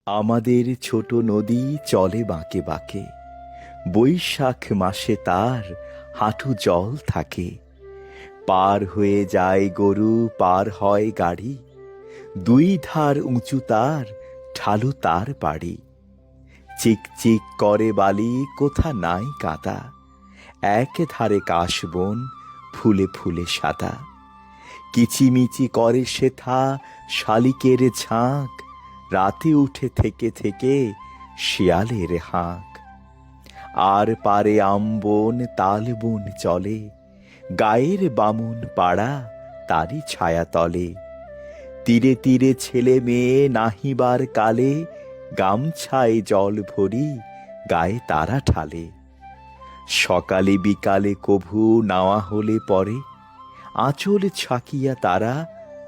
আমাদের ছোট নদী চলে বাঁকে বাঁকে, বৈশাখ মাসে তার হাঁটু জল থাকে। পার হয়ে যায় গরু, পার হয় গাড়ি, দুই ধার উঁচু তার, ঢালু তার বাড়ি। চিক চিক করে বালি, কোথা নাই কাদা, এক ধারে কাশবন, ফুলে ফুলে সাদা। কিচিমিচি করে সেথা শালিকের ঝাঁক, রাতে উঠে থেকে থেকে শিয়ালের হাঁক। আর পারে আমবন তালবন চলে, গায়ের বামুন পাড়া তারই ছায়া তলে। তীরে তীরে ছেলে মেয়ে নাহিবার কালে, গামছায় জল ভরি গায়ে তারা ঢালে। সকালে বিকালে কভু নাওয়া হলে পরে, আঁচল ছাকিয়া তারা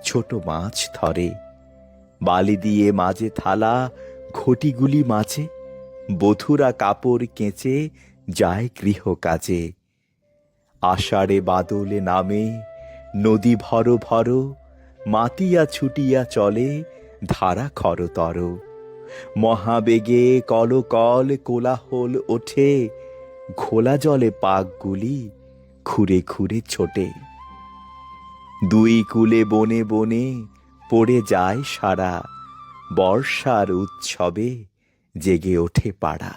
ছোট মাছ ধরে। বালি দিয়ে মাঝে থালা, ঘটিগুলি মাঝে, বধূরা কাপড় কেচে যায় গৃহ কাজে। আষাঢ়ে বাদলে নামে, নদী ভর ভর, মাতিয়া ছুটিয়া চলে ধারা খরতর। মহাবেগে কলকল কোলাহল ওঠে, ঘোলা জলে পাকগুলি খুঁড়ে খুঁড়ে ছোটে। দুই কূলে বনে বনে পড়ে যায় সারা, বর্ষার উৎসবে জেগে ওঠে পাড়া।